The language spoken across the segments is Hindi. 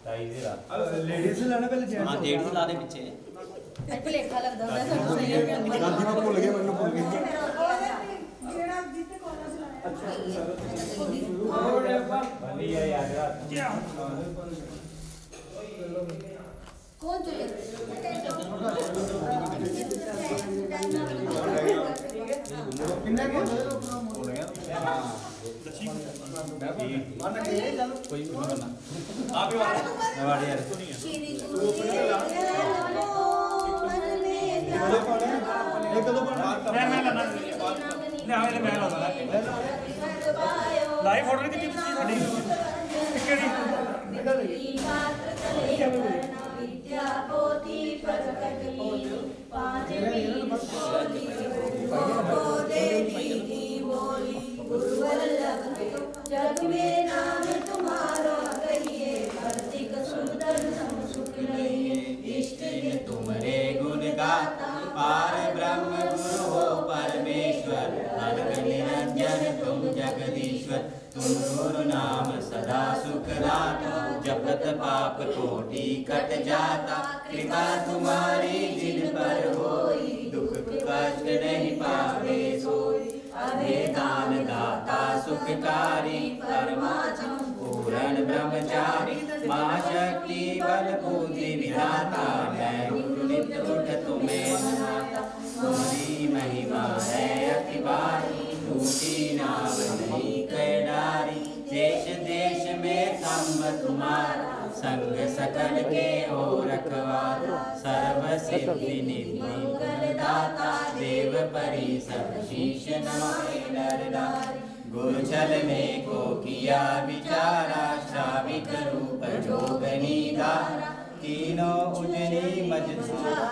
लेडीज लाना पहले हाँ लेडीज ला दे पीछे लेखा लगदा मैं सब सही है गांधी में भूल गए मैंने भूल गए जेड़ा जिते कॉलेज लाया अच्छा बढ़िया यार कौन चाहिए किन्ने को कोई करना आप ही वाले यार श्री गुरु एक दो मैं लाना ले आवे मैं लाना लाइव फोटो नहीं दी साडी केड़ी विद्या पोथी प्रकट लीन पांच देवी बोली गुरुवल्लभ जग में नाम तुम्हारा कहिए कार्तिक सुंदर सुख लइए इष्ट दिन तुम्हारे गुण गाता पार ब्रह्म गुरु हो परमेश्वर अलग निरंजन तुम जगदीश्वर तुम गुरु नाम सदा सुख दाता जपत पाप कोटि कट जाता कृपा तुम्हारी जिन पर होई दुख कष्ट नहीं पावे सोई अभेदान दाता सुखकारी परमात्म पूर्ण ब्रह्मचारी महाशक्ति बल बुद्धि विधाता मैं गुरु नित्य उठ तुम्हें मनाता तुम्हारी महिमा है अति भारी टूटी नाव नहीं कैडारी देश देश में संग तुम्हारा संग सकल के हो रखवाला सर्व सिद्धि निधि मंगल दाता देव परि सब शीश नमामि नरनारी गुरु चल में को किया विचारा श्राविक रूप जोगनी धारा तीनों उजनी मजसूरा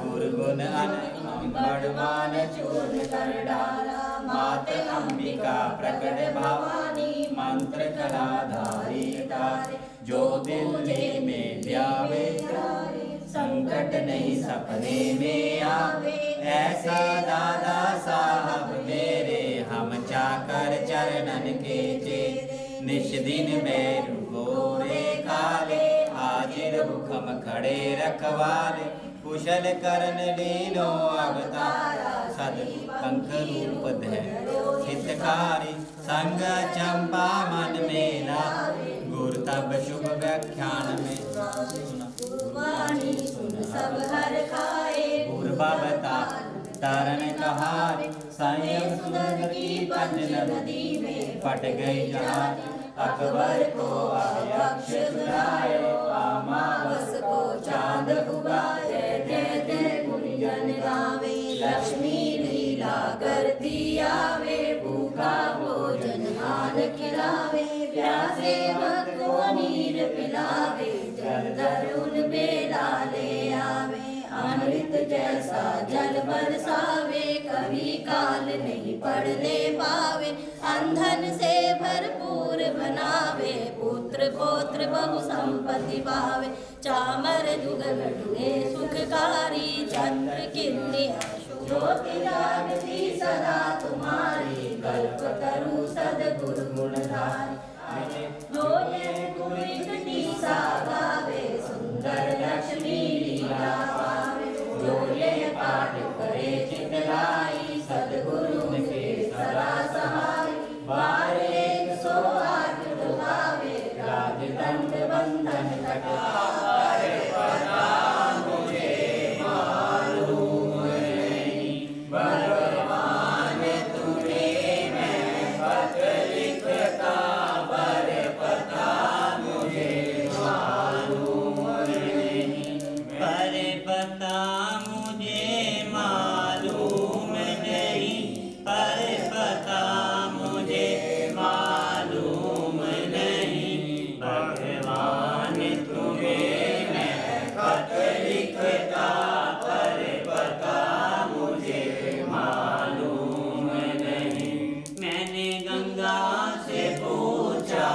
गुरु गुण बड़वान चूर कर डाला मात अंबिका प्रकट भवानी मंत्र कलाधारी तारे जो दिल्ली में ध्यावे संकट नहीं सपने में आवे ऐसा दादा साहब मेरे हम चाकर चरणन के चेत निश दिन में गोरे काले हाजिर हुक्म खड़े रखवाले कुशल करण लीनो अवतारा सद पंख रूप धैर्य हितकारी संग चंपा मन में लावे गुरु तब शुभ व्याख्यान में वाणी सुन सब हर खाए पूर्वा बता तारण कहारी संयम सुंदर की पंज नदी में पट गई जहाज अकबर को अभयक्ष सेवक को नीर पिलावे, जलधर उन बेला ले आवे। अमृत जैसा जल बरसावे, कभी काल नहीं पड़ने पावे। अंधन से भरपूर बनावे, पुत्र पौत्र बहु संपत्ति पावे। चामर जुगल जुगे सुखकारी, चंद्र किन्निया ज्योति जागती सदा तुम्हारी। कल्प तरु सद्गुरु गुणधारी, जो ये गुण सा गावे, सुंदर लक्ष्मी लीला पावे। जो ये पाठ करे चित लाई, सद्गुरु के सदा सहाय। बार 108 दुहावे, राज दंड बंधन कटावे। पता मुझे मालूम नहीं, भगवान तुम्हें मैं खत लिखता। पर पता मुझे मालूम नहीं, पर पता मुझे मालूम नहीं, पर पता मुझे मालूम नहीं। भगवान तुम्हें मैं खत लिखता, पर पता मुझे मालूम नहीं। मैंने गंगा से पूछा,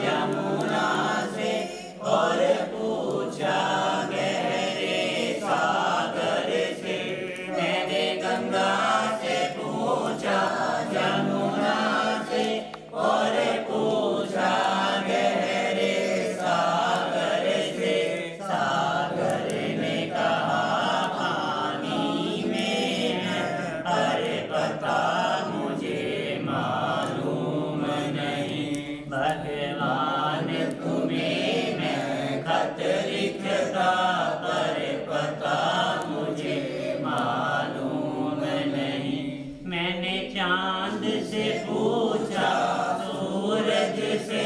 यमुना से और पूछा गहरे सागर से। मैंने गंगा से पूछा, यमुना से और पूछा गहरे सागर से। सागर ने कहा पानी में है, पर पता मुझे मालूम नहीं। भगवान तुम्हें मैं खत लिखता, पर पता मुझे मालूम नहीं। मैंने चांद से पूछा, सूरज से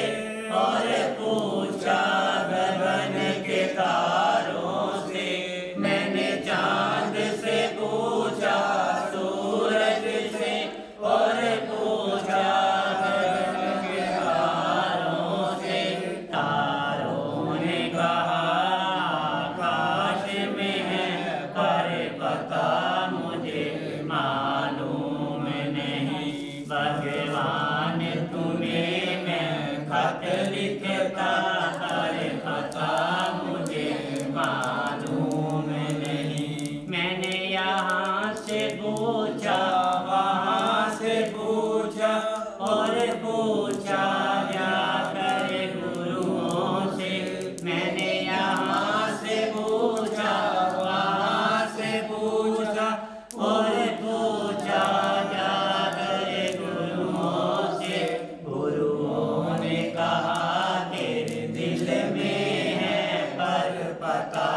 और पूछा गगन के तारों से। मैंने चांद से पूछा, सूरज से और पूछा गगन के तारों से। तारों ने कहा आकाश में है, पर पता मुझे मालूम नहीं। भगवान तुम्हें मैं खत लिखता, पर पता मुझे मालूम नहीं। मैंने यहाँ से पूछा, वहाँ से पूछा और पूछा जाकर गुरुओं से। मैंने यहाँ से पूछा, वहाँ से पूछा और पूछा जाकर गुरुओं से। गुरुओं ने कहा तेरे दिल में है, पर पता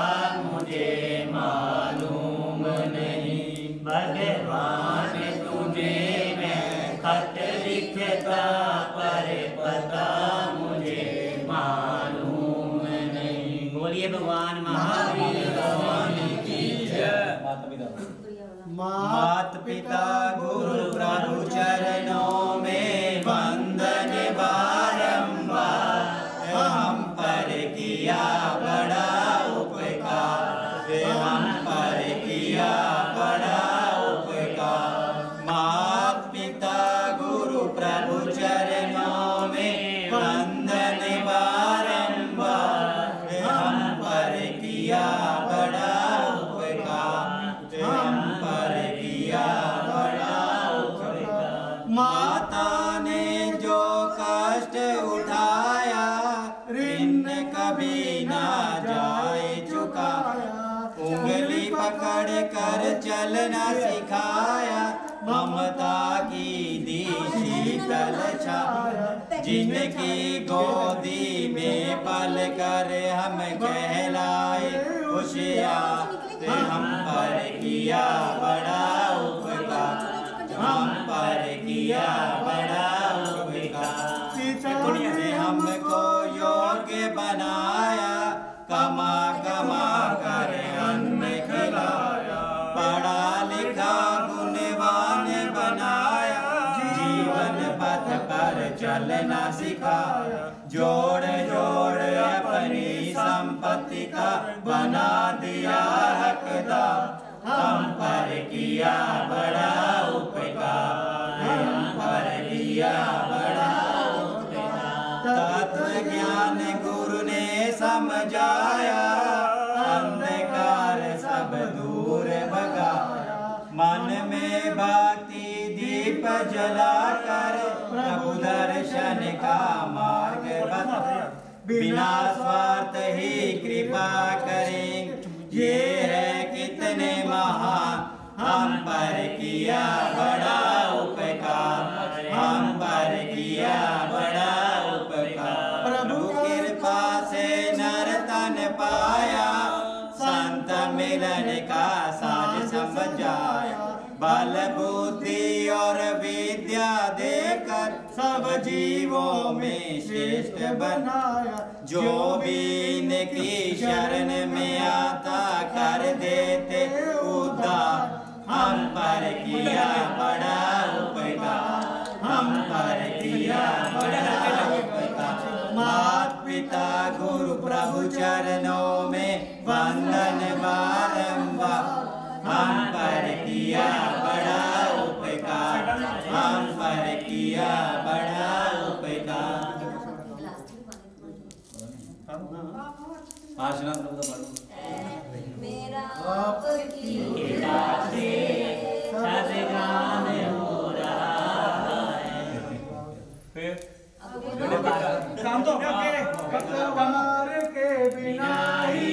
मुझे मालूम नहीं। भगवान तुम्हें मैं खत लिखता, पर पता मुझे मालूम नहीं। बोलिए भगवान महावीर की जय। मात पिता गुरु प्रभु चरणों में वंदन बारंबार। हम पर किया बड़ा उपकार, हम पर किया बड़ा उपकार। मात पिता गुरु प्रभु चरणों में वंदन बारंबार। हम पर किया बड़ा उपकार, हम पर किया बड़ा उपकार। माता ने जो कष्ट उठाया, ऋण कभी ना जाए चुकाया। उंगली पकड़ कर चलना सिखाया, ममता की दी शीतल छाया। जिनकी गोदी में पल कर हम कहलाए होशियार। हम पर किया बड़ा उपकार, हम पर किया बड़ा उपकार। ने हमको योग्य बनाया, कमा कमा कर अन्न खिलाया। पढ़ा लिखा गुणवान बनाया, जीवन पथ पर चलना सिखाया। जो बना दिया हकदार, हम पर किया बड़ा उपकार, हम पर किया बड़ा उपकार। तत्व ज्ञान गुरु ने समझाया, अंधकार सब दूर भगाया। मन में भक्ति दीप जलाकर प्रभु दर्शन का मार्ग बता, बिना स्वार्थ ही कृपा करें, ये है कितने महान। हम पर किया बड़ा उपकार, हम पर किया बड़ा उपकार। प्रभु कृपा से नर तन पाया, संत मिलन का साज समझाया। बल बुद्धि और विद्या देकर सब जीवों में श्रेष्ठ बनाया। जो भी इनकी शरण में आता कर देते उद्धार, हम पर किया बड़ा उपकार, हम पर किया बड़ा उपकार। माता पिता गुरु प्रभु चरणों में वंदन बारंबार, हम पर किया बड़ा उपकार, हम पर किया बड़ा उपकार। आशीर्वाद प्रभु का पढ़ो। मेरा आपकी कृपा से सदगान हो रहा है। फिर काम तो हो गया। पतवार के बिना ही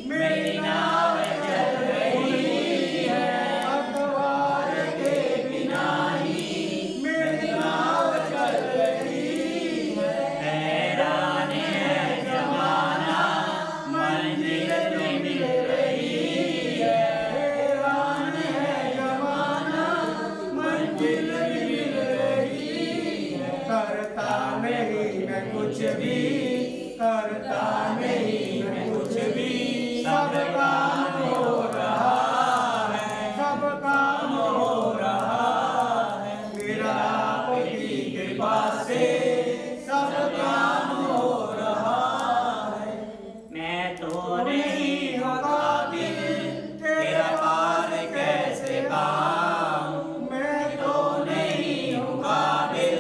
मेरी नाव चल रही है, पतवार के बिना ही मेरी नाव चल रही है। हैरान है जमाना, मंजिल नहीं मिल रही है। हैरान है जमाना, मंजिल मिल रही है। करता नहीं मैं कुछ भी, करता नहीं मैं कुछ भी, सब काम हो रहा है, सब काम हो रहा है। मेरा आपकी कृपा से सब काम हो रहा है। मैं तो नहीं हूँ काबिल, तेरा पार कैसे पाऊँ। मैं तो नहीं हूँ काबिल,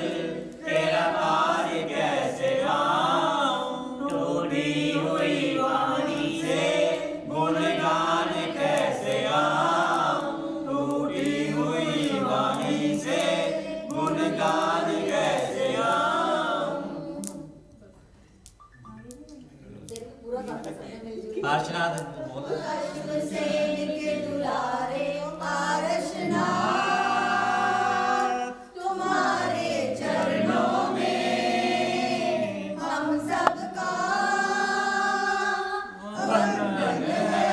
तेरा पार कैसे पाऊँ। टूटी हुई वाणी से गुणगान कैसे गाऊँ। टूटी हुई वाणी से गुणगान कैसे गाऊँ। आशीर्वाद बोलो। सेन के दुलारे आरशनाथ, तुम्हारे चरणों में हम सबका वंदन है।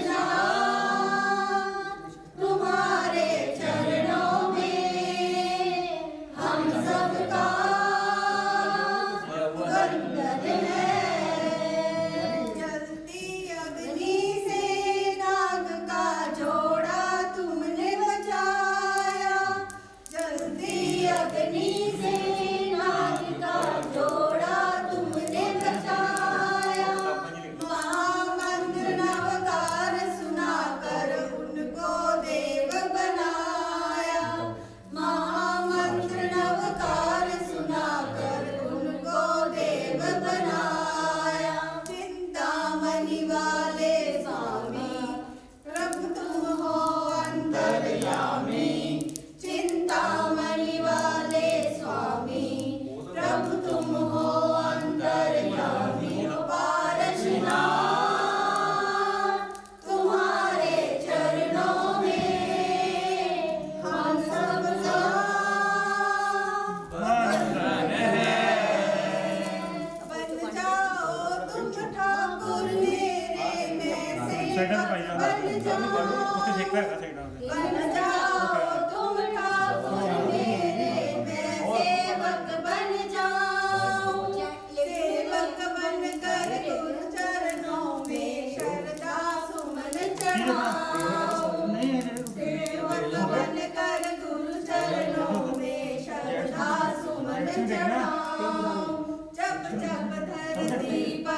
आरशनाथ, तुम्हारे चरणों में हम सबका वंदन है। जलती अग्नि से नाग का जोड़ा तुमने बचाया, जलती अग्नि से नाग का जोड़ा तुमने बचाया। महामंत्र नवकार सुनाकर उनको देव बनाया, महामंत्र नवकार सुनाकर उनको देव बनाया। चिंतामणि वाले स्वामी प्रभु तुम हो अंतर्यामी, चिंतामणि वाले स्वामी प्रभु तुम हो अंतर्यामी। पारशनाथ, तुम्हारे चरणों में हम सबका वंदन है। बन जाओ तुम ठाकुर मेरे में सेवक, बन जाओ, बन जाओ तुम ठाकुर मेरे में सेवक बन जाओ। सेवक बन कर गुरु चरणों में श्रद्धा सुमन चढ़ाओ। सेवक बन कर गुरु चरणों में श्रद्धा सुमन चढ़ाओ। जब जब धरती पर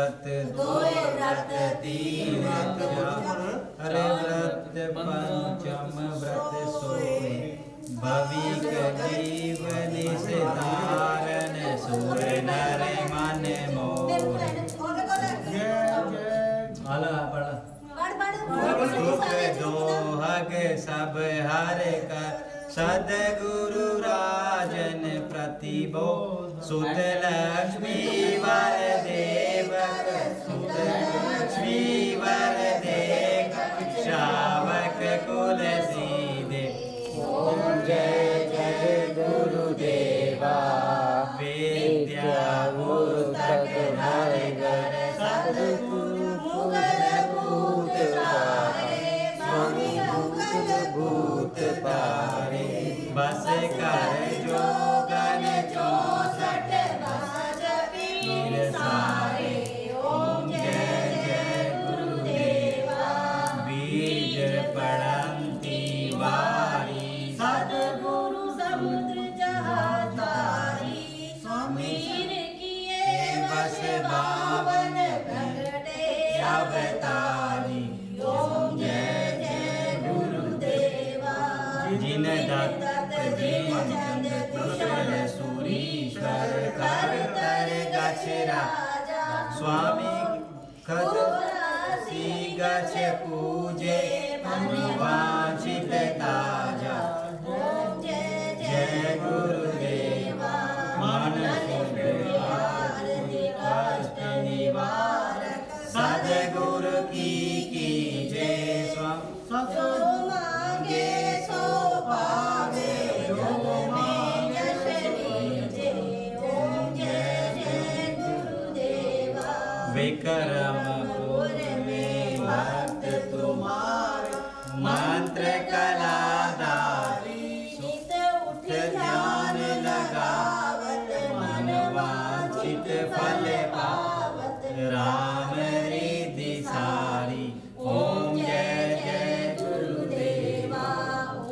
व्रत दोय व्रत तीन हरे व्रत पंचम व्रत सोए भविक जीवन सिधारन सुर नर मन मोह दुख दोहग सब हर कर सदगुरु राजन प्रतिभो सुत लक्ष्मी वर देवक सुत लक्ष्मी वर देव श्रावक कुल सीधे ओम जय जय गुरुदेवा विद्या गुरु तक हर घर सदगुरु मुगल भूत तारे स्वामी मुगल भूत तारे बस कर जोगन 64 बाज पीर सारे ओम जय जय गुरुदेवा बीज पड़ंती वारी सदगुरु समुद्र जहातारी स्वामी किए बस बावन प्रगटे अवतारी ओम जय जय गुरुदेवा जिन दत्त चंद कुशल सूरीश्वर कर तर गछ राजा स्वामी खत सी गछ पूजे अनुवांछित ताजा ओम जय जय गुरुदेवा मन शुद्ध आरती कष्ट निवारक सदगुरु की जय स्वामी जो मांगे सो पावे योग में यश लीजे ओम जय जय गुरुदेवा विक्रमपुर में भक्त तुम्हारा मंत्र कलाधारी नित उठ ध्यान लगावत मन वांछित फल पावत राम रिद्धि सारी ओम जय जय गुरुदेवा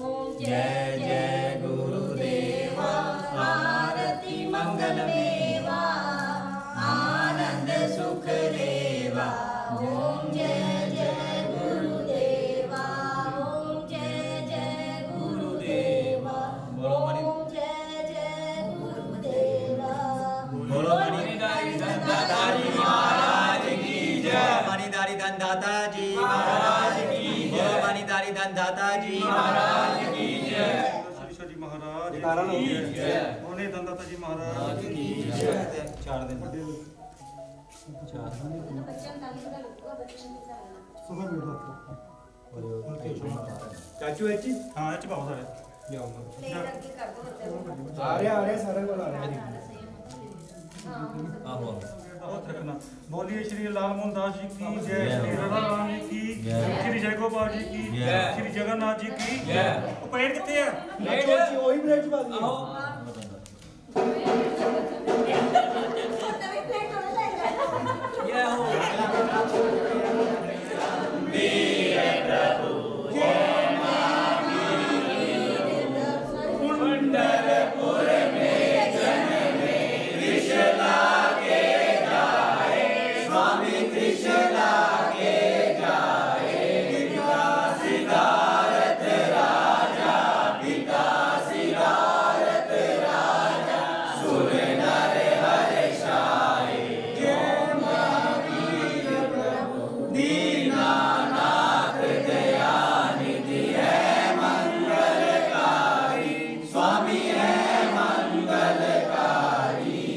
ओम जय जय गुरुदेवा आरती मंगल मेवा आनंद सुख लेवा ओम जय जय गुरुदेवा ओम जय जय गुरुदेवा ओम जय जय गुरुदेवा बोलो मणिधारी दंताजी महाराज की जय मणिधारी दंताजी महाराज की जय मणिधारी दंताजी महाराज की जय जी महाराज की जय बोले दंताता जी महाराज की जय 4 दिन चाचू एची हाँ ये बहुत सारे आ रहे सारे को आ रहे आहो बहुत रखना बोलिए श्री लाल मोहन दास जी की जय श्री राधा रानी की श्री जय गोपाल जी की श्री जगन्नाथ जी की वो पेड़ कितने हैं चाचू वही ब्रेड बात पंढरपुर में जन्मे कृष्णा के जाए स्वामी कृष्णा के जाए पिता सिद्धार्थ राजा पिता सिद्धार्थ राजा सुर नर हर्षाए जय महावीर प्रभु दीनानाथ दयानिधि है मंगलकारी स्वामी है मंगलकारी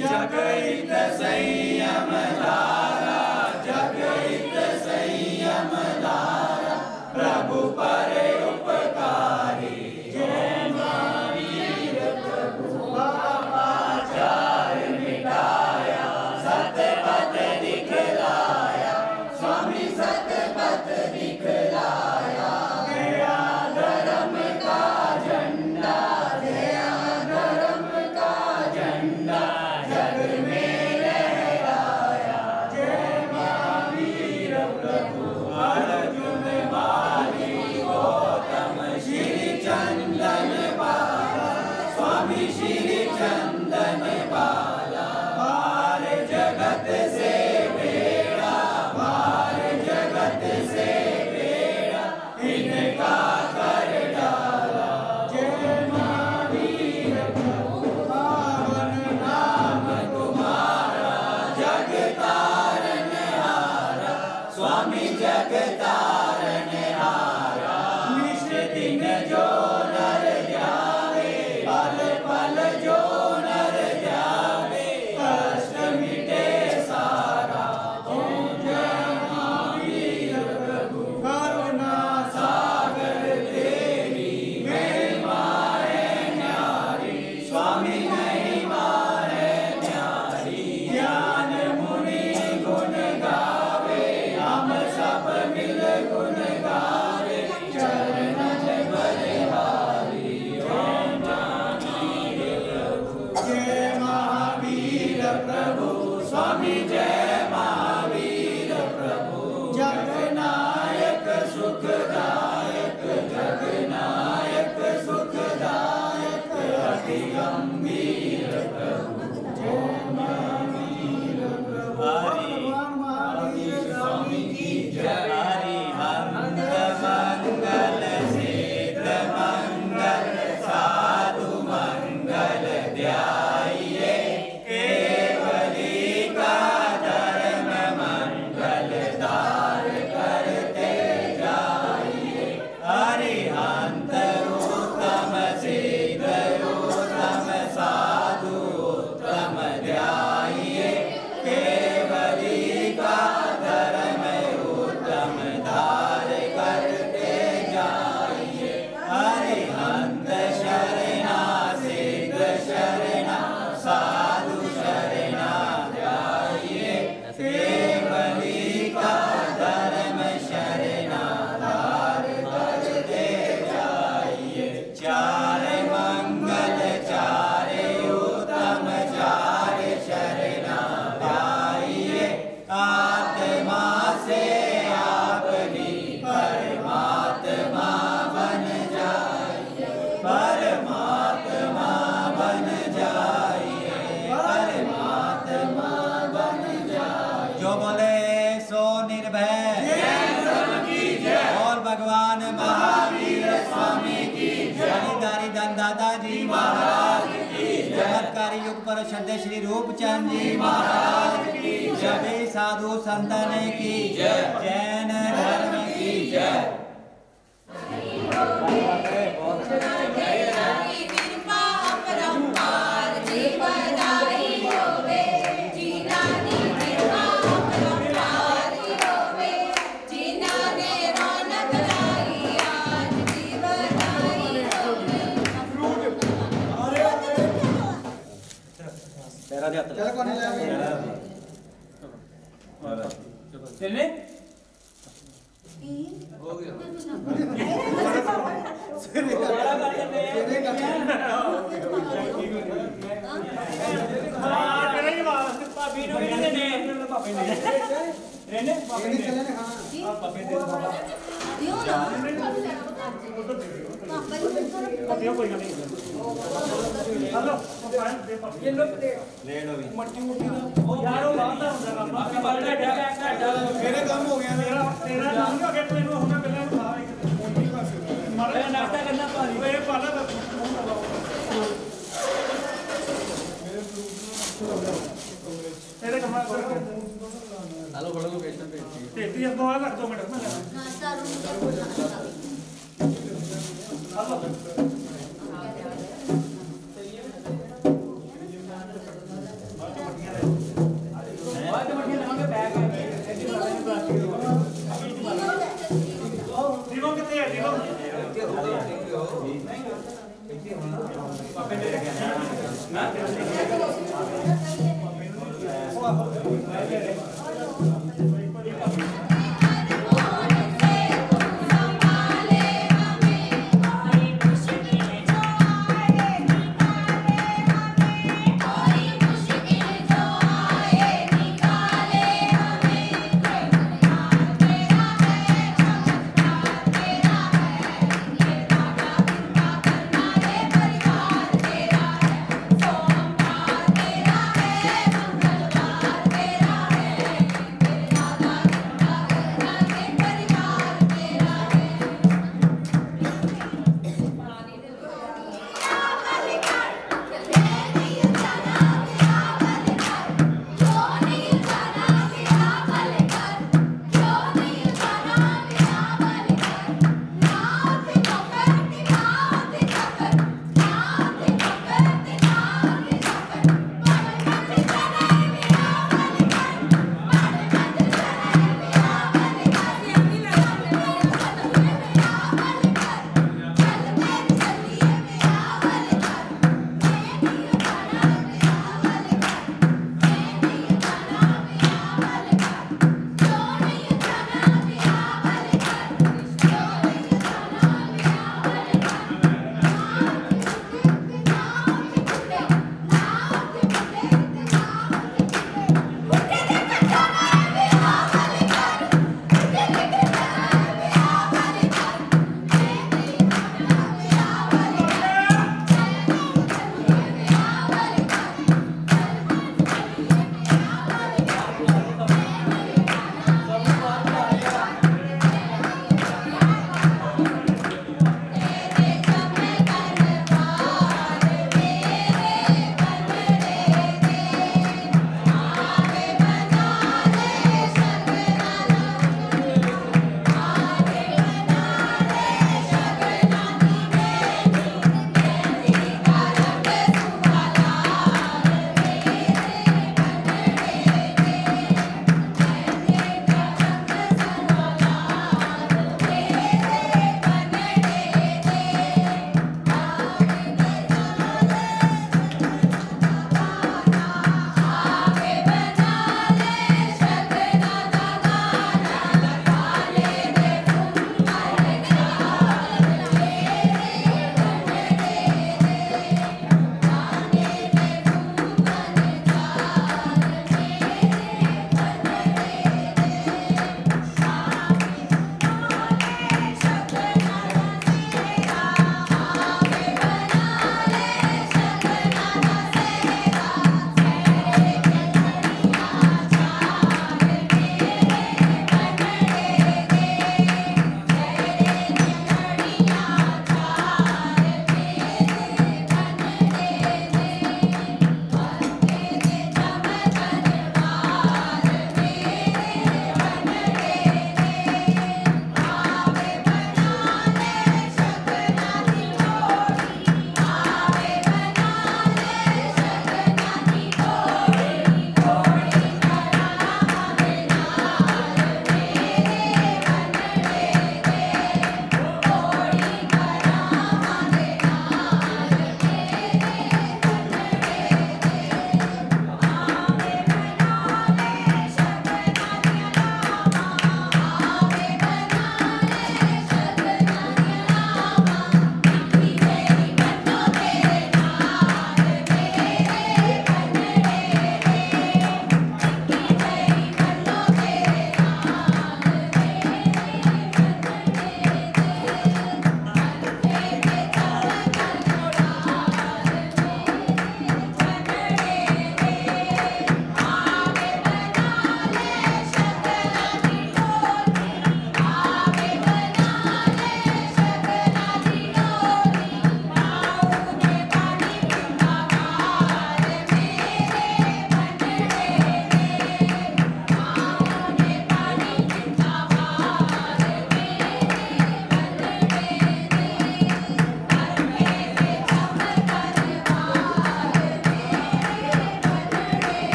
जगत संयम धारा जगत संयम धारा प्रभु पर उपकारी जय महावीर प्रभु पापाचार मिटाया सतपथ दिखलाया स्वामी सतपथ दिखलाया गया धर्म का झंडा गया धर्म का झंडा जग में लहराया जय महावीर प्रभु अर्जुन वाली गौतम श्री चंदन बाला स्वामी श्री चंदन बाला पार जगत से गंभीर प्रभु भगवान महावीर स्वामी की जय। हरिहंत मंगल सिद्ध मंगल साधु मंगल ध्याये केवली का धर्म मंगल दार करते जाइए। हरिहंत उत्तम सिद्ध उत्तम साधु उत्तम ध्याये केवली का धर्म उत्तम दार करते जाइए। हरिहंत शरणा सिद्ध शरणा साधु शरणा ध्याये केवली का धर्म शरणा दार करते जाइए। चार मंगल चार उत्तम चार शरणा ध्याये आत्मा से आपनी परमात्मा बन जाइए। परमात्मा बन जाइए। परमात्मा बन जाइए। जो बोले सो निर्भय और भगवान महावीर स्वामी की जयदारी दादा जी महाराज की चमत्कारी युग पर श्रद्धे श्री रूपचंद जी महाराज की सभी साधु संतन की जय। जैन धर्म की जय। चल कौन ले चलने हो गया। भाभी ने देने पापे ने रहने पापे ने हां पापे दे बाबा दियो ना दियो कोई नहीं। हेलो ये लो ले लो भी मट्टी मुट्टी ना ओ यार वो बात है बाकी बात है मेरे काम हो गया तेरा काम हो गया तू होना पहले मारे नाश्ता करना पानी ये पाला तेरे कमरा हेलो बड़ा लोकेशन पे तेरी अब बाहर रख 2 मिनट में नाश्ता रूम दिनों कितने हैं दिनों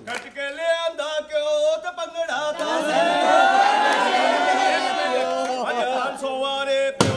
ਕੱਟ ਕੇ ਲਿਆਂਦਾ ਕਿਉਂ ਤੇ ਪੰਗੜਾ ਤਾਂ ਅਜਾਨ ਸੋਵਾਰੇ ਪਿਓ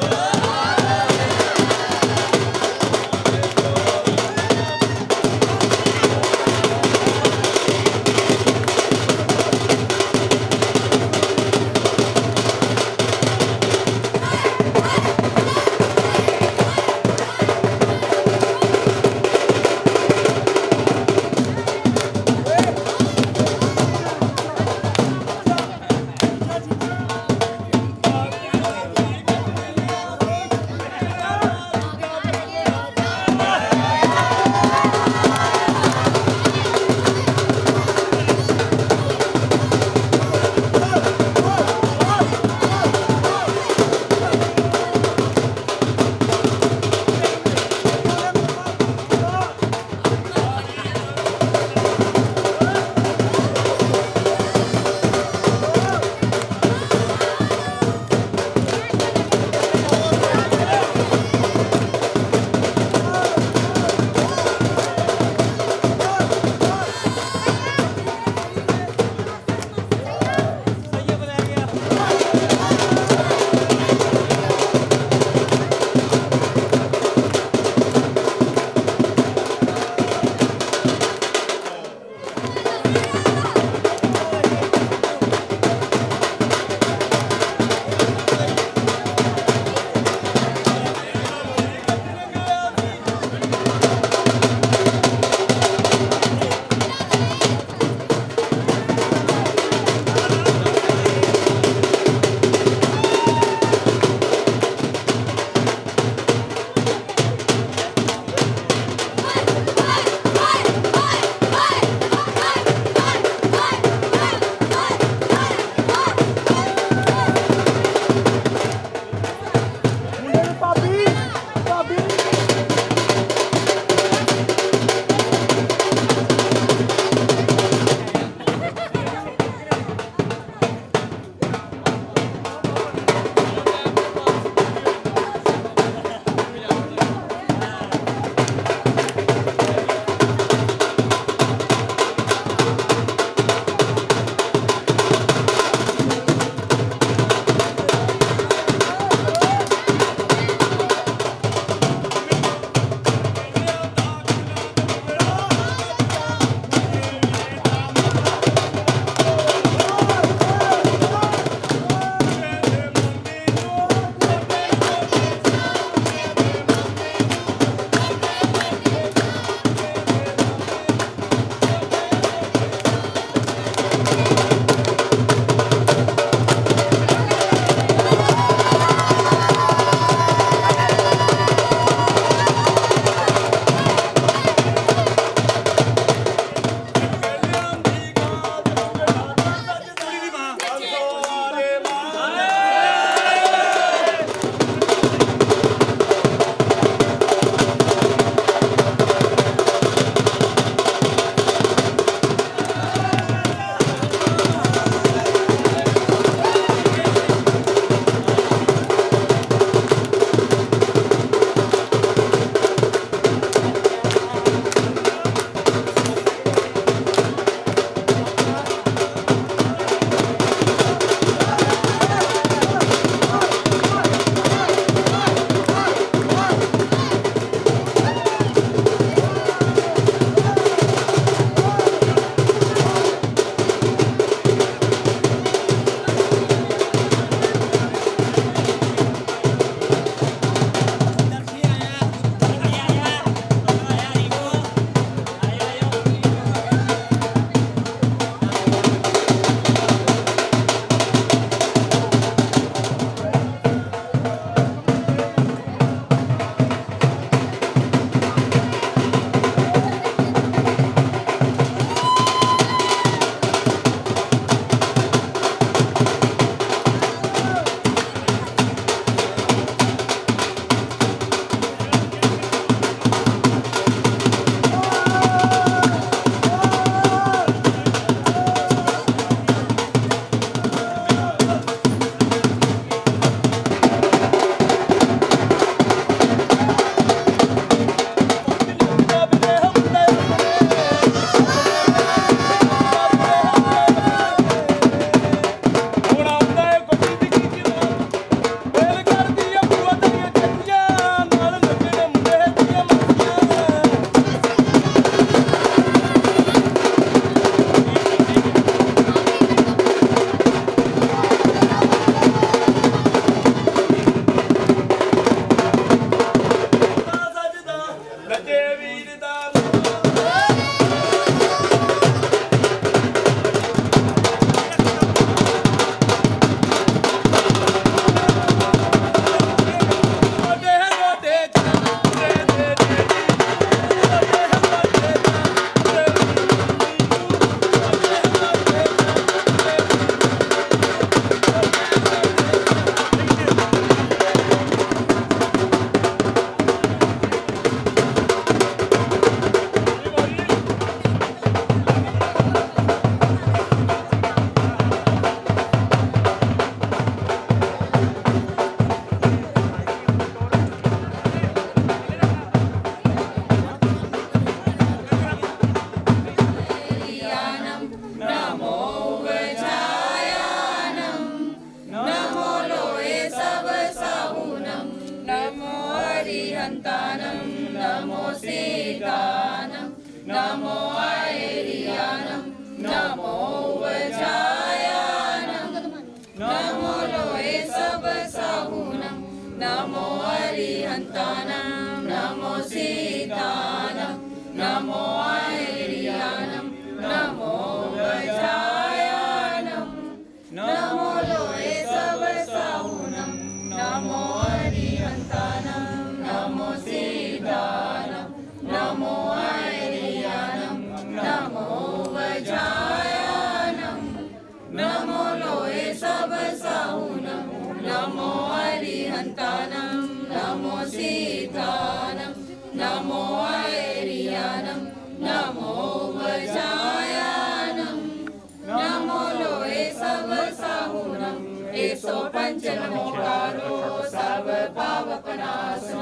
कंचन मोहारो सब पाप पनासो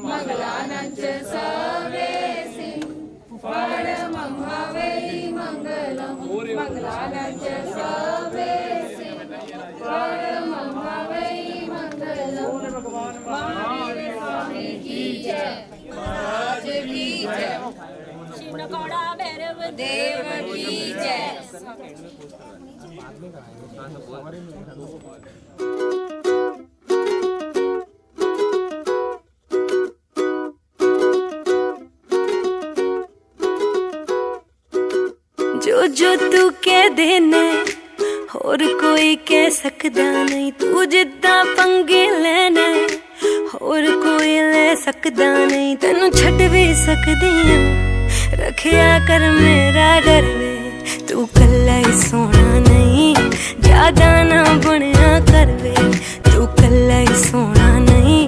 मंगलानंच सवेसी परमंगवै मंगलम मंगलानंच सवेसी परमंगवै मंगलम। महावीर स्वामी की जय, महाराज की जय, शिवनकौड़ा भैरव देव की जय। जो जो तू कह देना होर कोई कह सकदा नहीं, तू जिद्दां पंगे लेना होर कोई ले सकदा नहीं। तेनू छड्ड भी सकदी हां, रखिया कर मेरा डर वे, तू कल्ला ही सोना नहीं ज्यादा ना बनया कर वे, तू कल्ला ही सोना नहीं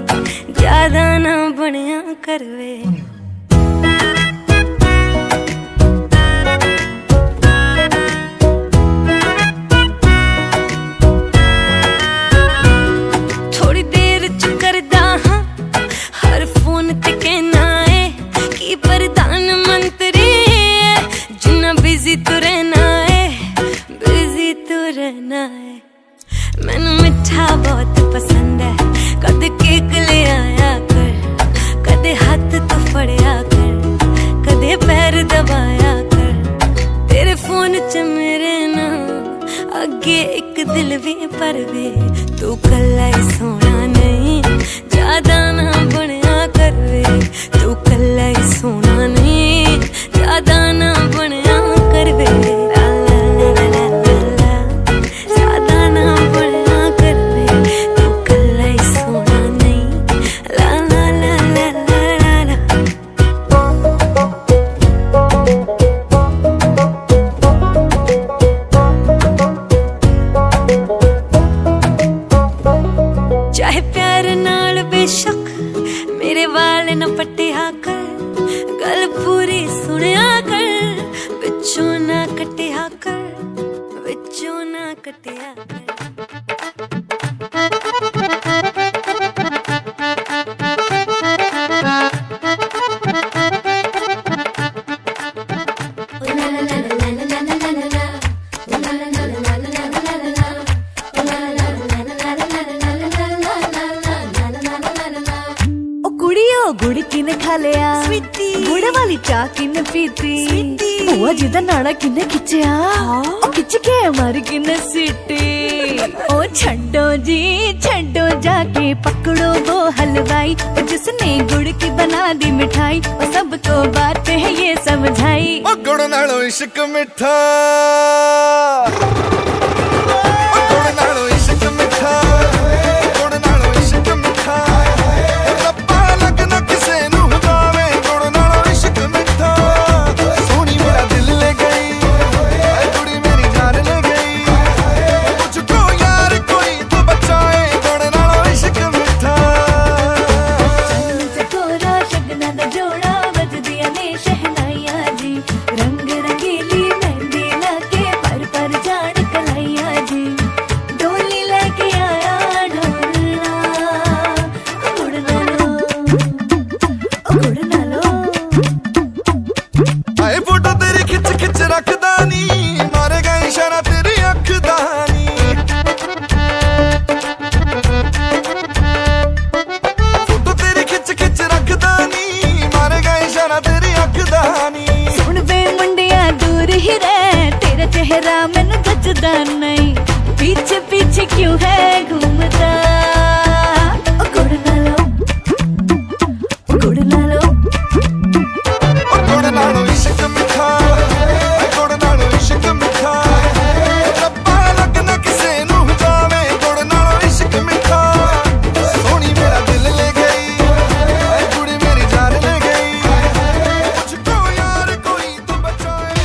ज्यादा ना बनया कर वे। मैनू मिठा बहुत पसंद है, कद केक ले आया कर, कदे हाथ तो फड़िया कर, कदे पैर दबाया कर। तेरे फोन च मेरे नाम अगे एक दिल भी पर वे, तू कल्ला ही सोना नहीं ज्यादा ना बनया कर वे, तू कल्ला ही सोना नहीं ज्यादा ना बनया कर वे। चाहे प्यार नाल बेशक मेरे वाल न पट्टिया कर, गल पूरी सुनिया कर, विचों ना कटिया कर, विचों ना कटिया कर। गुड़ किने खा लिया, गुड़ वाली चाह किने पीती, बुआ जी दा नाड़ा किने खिंचिया, खिंच के मार किने सीटी। ओ छड्डो जी छड्डो जाके पकड़ो वो हलवाई, जिसने गुड़ की बना दी मिठाई, वो सबको बात है ये समझाई। ओ गुड़ नालों इश्क मिठा, गुड़ नालों इश्क मिठा, गुड़ नालों इश्क मिठा, चेहरा मैनू जचदा नहीं, पीछे पीछे क्यों है घूमता। ओ गुड़ नालो, गुड़ नालो, गुड़ नालो इश्क मिठा, गुड़ नालो इश्क मिठा, रब्बा लगना किसे नू जावे, गुड़ नालो इश्क मिठा। सोनी मेरा दिल ले गई, कुड़ी मेरी जान ले गई, मुझको यार कोई तो बचाए।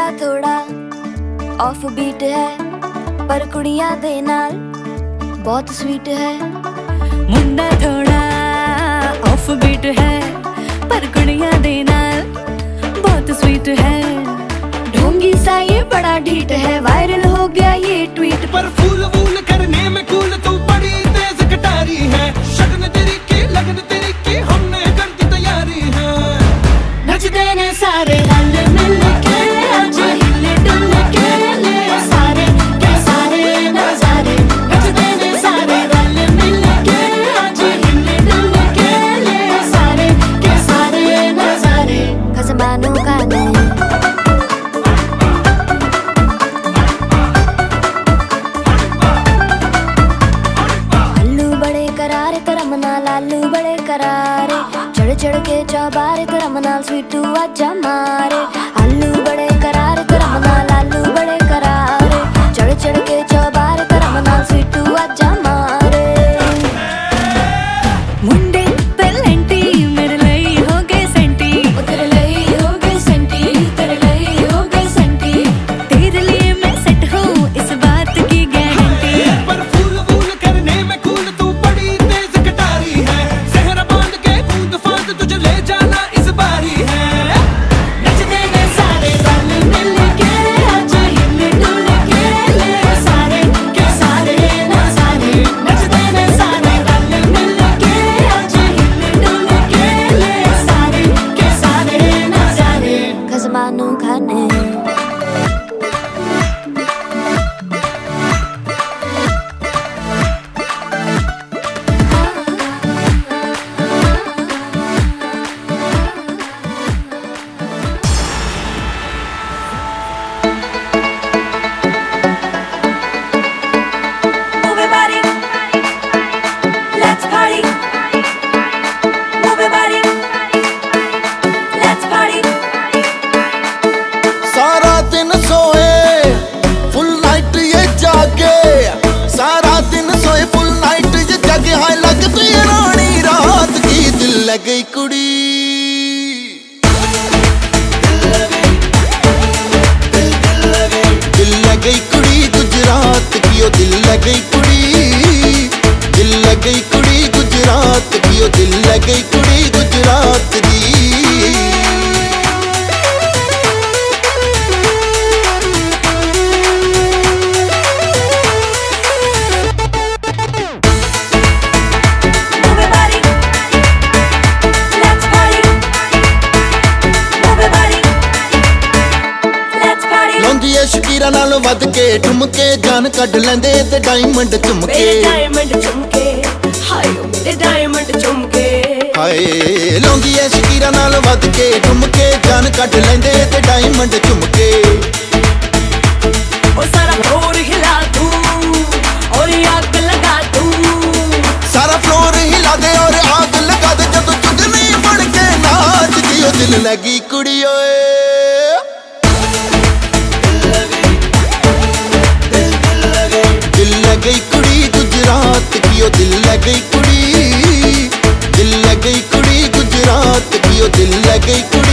मुंडा थोड़ा ऑफ बीट है पर कुड़ियां दे नाल बहुत स्वीट है। मुंडा थोड़ा ऑफ बीट है पर कुड़ियां दे नाल बहुत स्वीट है। ढोंगी सा ये बड़ा ढीठ है, वायरल हो गया ये ट्वीट। पर फूल वूल करने में कूल तू बड़ी तेज कटारी है। शगन तेरी की लगन तेरी की हमने कर दी तैयारी है। नचते ने सारे रल मिल के आज हिले डुल के ले सारे के सारे नजारे। नचते ने सारे रल मिल के आज हिले डुल के ले सारे के सारे नजारे। खसमानों का नहीं लालू बड़े करारे चढ़ चढ़ के चौबारे तेरा मनाल स्वीटू आजा मारे। आलू बड़े करारे तेरा मनाल लालू बड़े करारे चढ़ चढ़ के चौबारे तेरा मनाल स्वीटू आजा मारे। मुंडे पेलेंटी मेरे लिए हो गए सेंटी, तेरे लिए हो गए सेंटी, तेरे लिए हो गए सेंटी। तेरे लिए मैं सेट हूँ इस बात की गारंटी। पर फूल वूल करने में कूल तू बड़ी तेज कटारी है। सहरा बांध के कूद फांद तुझे ले जाना इस बारी है। नचते ने सारे रल मिल के आज हिले डुल के ले सारे के सारे नजारे। नचते ने सारे रल मिल के आज हिले डुल के ले सारे के सारे नजारे। खसमानू खाने Move your body, let's party. Move your body, let's party. सारा दिन सोए फुल नाइट ये जागे। सारा दिन सोए फुल नाइट ये जागे। हाय लगती है रानी रात की दिल लगी कुड़ी। दिल लगी कुड़ी गुजरात की ओ दिल लगी कुड़ी। दिल लगी कुड़ी गुजरात की ओ दिल लगी कुड़ी गुजरात दी। Move your body, let's party. Move your body, let's party. ਲੌਂਦੀ ਐ ਸ਼ਕੀਰਾ ਨਾਲੋਂ ਵੱਧ ਕੇ ਠੁਮਕੇ ਜਾਨ ਕੱਢ ਲੈਂਦੇ ਤੇ ਡਾਇਮੰਡ ਚੁੰਮਕੇ। मेरे डायमंड चुमके हाय ओ मेरे डायमंड चुमके। ਹਾਏ ਲੌਂਦੀ ਐ ਸ਼ਕੀਰਾ ਨਾਲੋਂ ਵੱਧ ਕੇ ਠੁਮਕੇ ਜਾਨ ਕੱਢ ਲੈਂਦੇ ਤੇ ਡਾਇਮੰਡ ਚੁੰਮਕੇ। ओ सारा फ्लोर हिला दूं और आग लगा दूं। ਸਾਰਾ ਫਲੋਰ ਹਿਲਾ ਦੇ ਔਰ ਆਗ ਲਗਾ ਦੇ ਜਦੋਂ ਚੁਗਨੀ ਬਣ ਕੇ ਨਾਚਦੀ ਓ ਦਿਲ ਲੱਗੀ ਕੁੜੀ ਓਏ। दिल लगी कुड़ी गुजरात की ओ दिल लगी कुड़ी। दिल लगी कुड़ी गुजरात की ओ दिल लगी कुड़ी।